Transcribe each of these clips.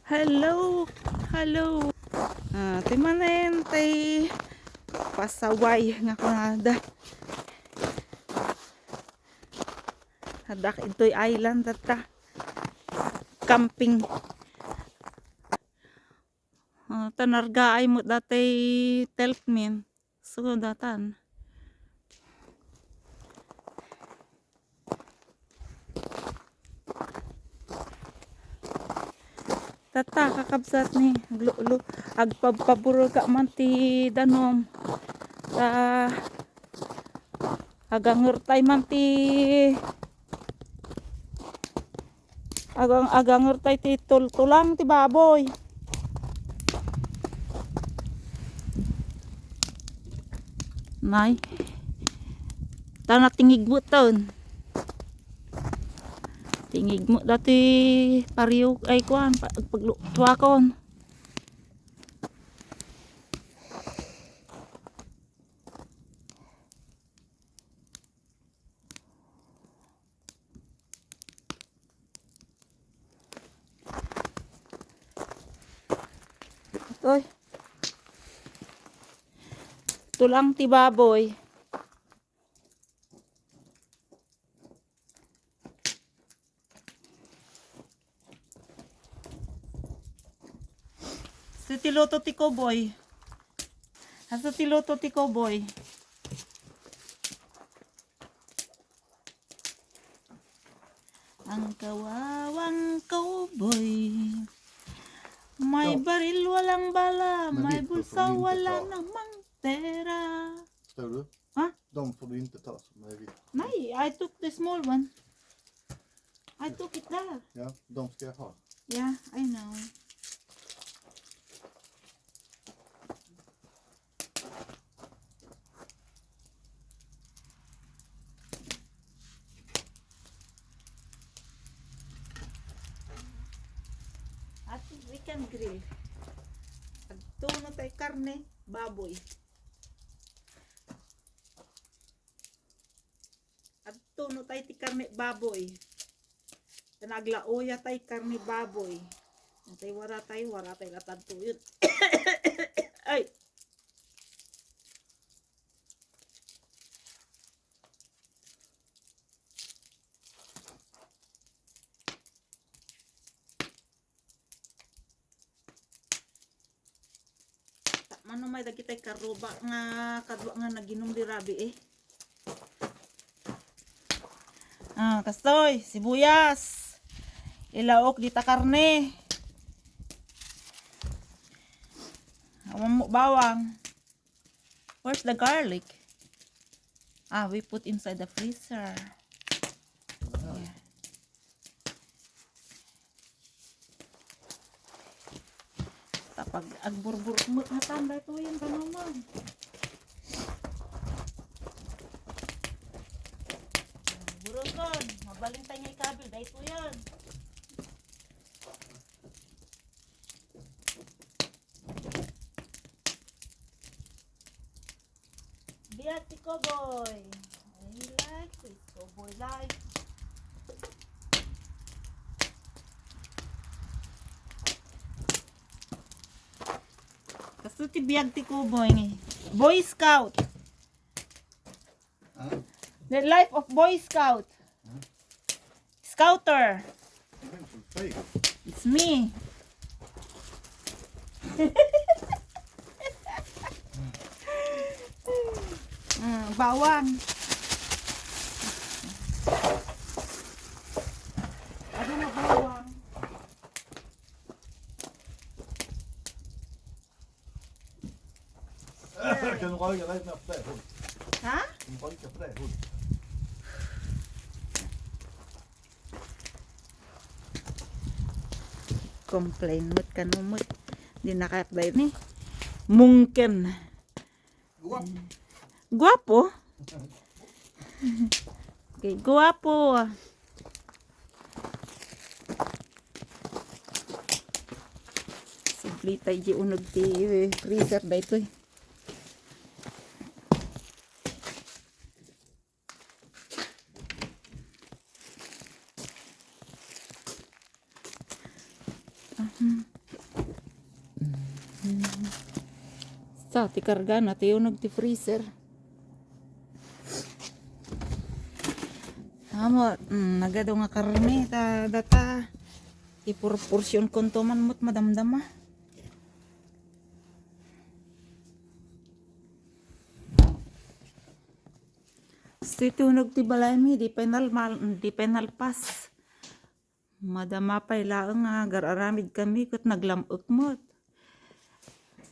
Hello, hello. Timanen tay pasaway nga kunada. Hadak ito'y island data. Camping. Tanarga ay mo datay telpmin. So datan. Tata kakabsat ni aglulo agpaburo ka man ti danom. Agangurtay man ti agangurtay ti tultulang ti baboy. Nay. Tana tingig mo ton. Tingig mo dati pariyo ay kuan paglutuakon. Itoy. Tulang ti baboy. Sa tiloto ti Koboy. Sa tiloto ti Koboy. Ang kawawang cowboy. May baril walang bala, may bulsa wala namang pera. Står du? Ha? De får du inte ta som är vitt. Nej, I took the small one. I took it there. Ja, de ska jag ha. Yeah, I know. I think we can grill. Agtuno tayo karne, baboy. Agtuno tayo ti karne, baboy. Naglaoya tayo karne, baboy. Antay wara tayo latadto yun. Ay! Mano may dagi tay karuba nga kadwa nga naginom di rabi eh. Kastoy, sibuyas. Ilaok di ta karne. Awan mo bawang. Where's the garlic? We put inside the freezer. Yeah. Tapag agburbur mo hatanda ito yan kanaman. Burugon, mabaling tayo yung kabil, dahil ito yan. Biyak si Koboy. I like this Koboy life. Kaso ti biyak ti Koboy nga. Boy Scout. The life of Boy Scout. Scouter. It's me. Bawang. Ano na bawang? Kan du röja lite mer på det hållet? Ha? Kan du röja på det hållet? Complain mo't kanumot. Di nakakday ni. Mungken. Guwapo? Okay, guwapo. Simple tayo di unog ti freezer da ito eh. Sa ti karga na ti unog ti freezer. Amo, nagado nga karne ta data ipurporsyon kon to man mo't madamdama. Sti tunog ti balay mi di penal pas. Madama pay laeng nga gararamid kami ket naglamok mo't.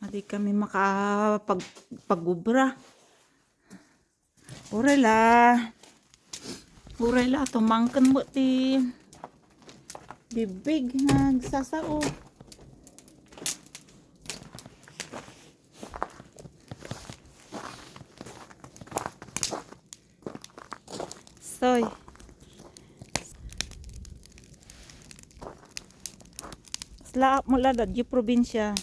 Adi kami makapagubra. Uray la tumangken mo ti bibig nagsasao. Soy. Slaap mo la dadyo probinsya.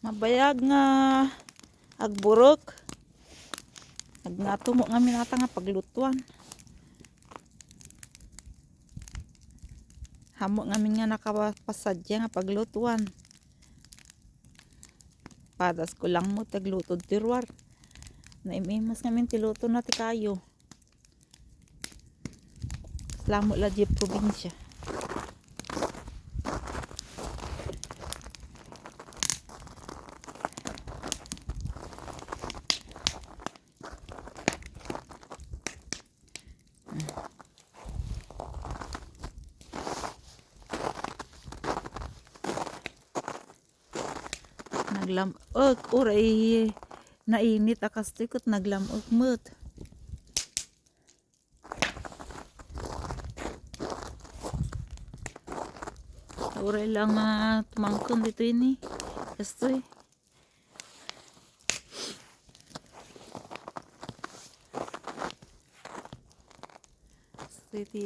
Mabayag nga agburok. Agnatumo nga minata nga paglutuan. Hamo nga min nga nakapasadya nga paglutuan. Padas ko lang mo taglutod tirwar. Naimimas nga min tiluto na ti kayo. Lamo la di probinsya. Naglamog uray nainit akas tikot naglamog mo't. Uray lang tumangkon dito ini. Kastoy. Kastoy ti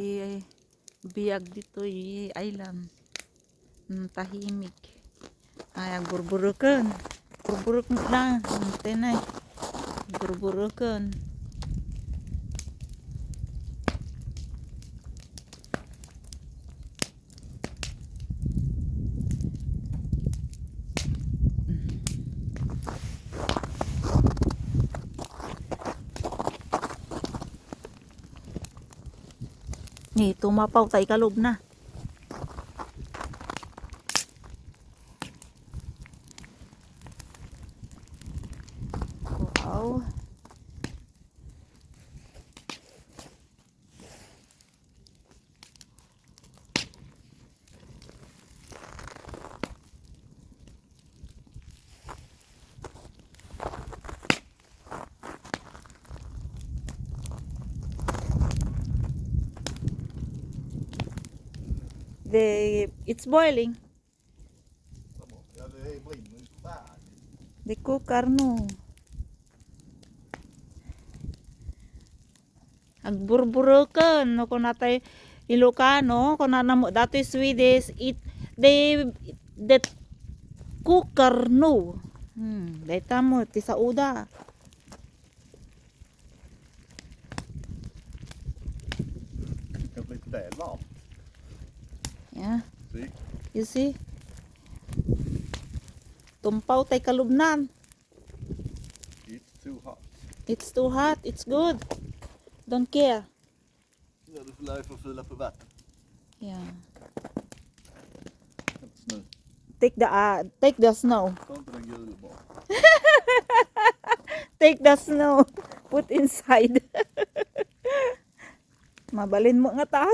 biyag dito island. Tahimik. Ay, agburburukan. Burburuk lang. Tenay. Burburukan. Ni tumapaw tay kalog na. Wow. It's boiling. Ja, det brinner ju färdigt. Det kokar nu. Agburburukan no kung natay Ilocano, kung nanamo dato Swedish, that cooker no. Dahita mo ti sauda. Det kan bli väl varmt. Yeah. See? You see? Tumpaw tay kalubnan. It's too hot. It's too hot. It's good. Don't care. Ja, du får lära dig för att fylla på vatten. Yeah. Inte snö. Take the snow. Ta inte den gula bara. Take the snow. Put inside. Mabalin mo nga ta.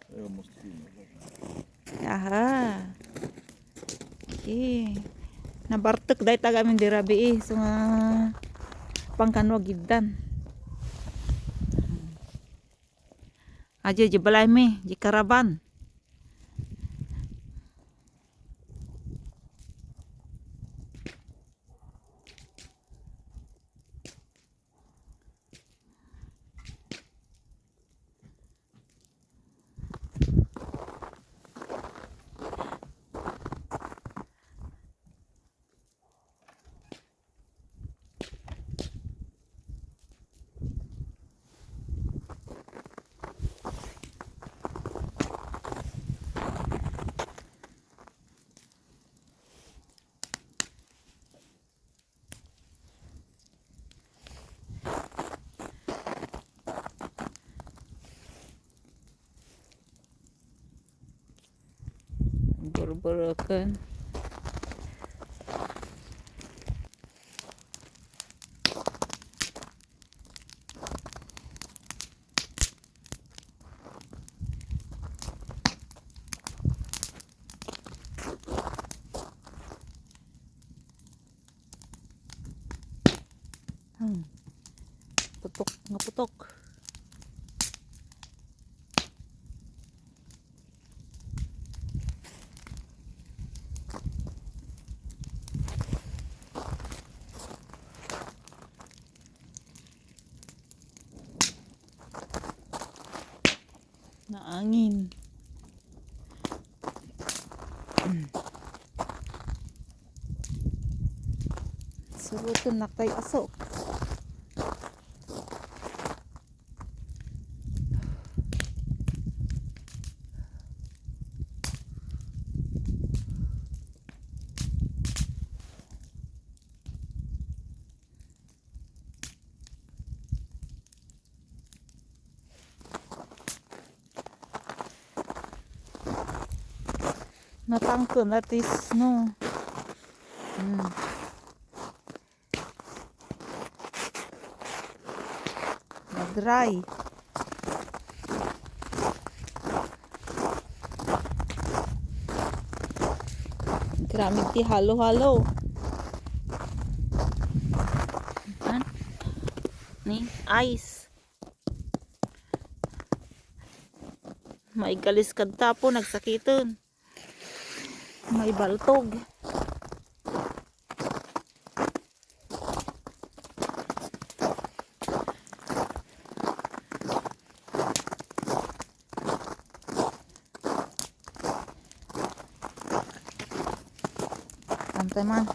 Jag måste filma. Aha. Okay. Nabartok day tagamin dirabi so nga pangkanwa giddan. Aja je balay mi, je karaban. Buru-burukan. Putok, ngaputok. Naangin. Surutan na kay asok. Natangkon artis no. Na-dry. Grabe ti halo-halo. Ni ice. May galis kadta po nagsakiton. May baltog. Antay man.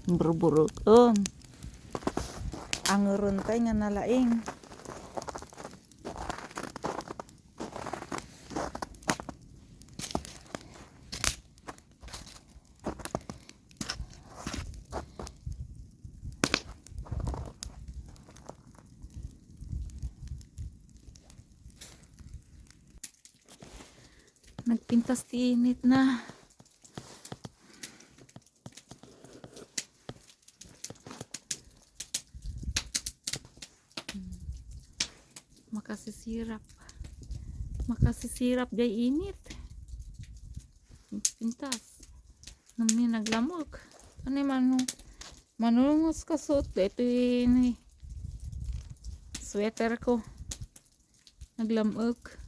Buruk-buruk. Ang runtay nga nalaing. Nagpintas tinit na. Makasisirap. Makasisirap jay init. Pintas. Nami naglamok. Ano manu? Manungos kasut. Ito ini. Sweater ko. Naglamok.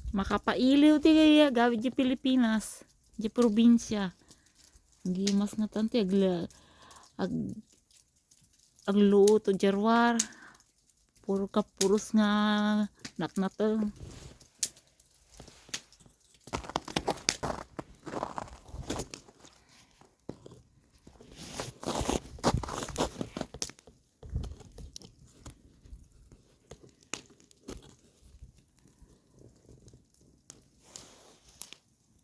Makapailiw ti kaya gawid di Pilipinas, di probinsya. Gimas nga tanti agluto jarwar. Puro kapuros nga natnateng.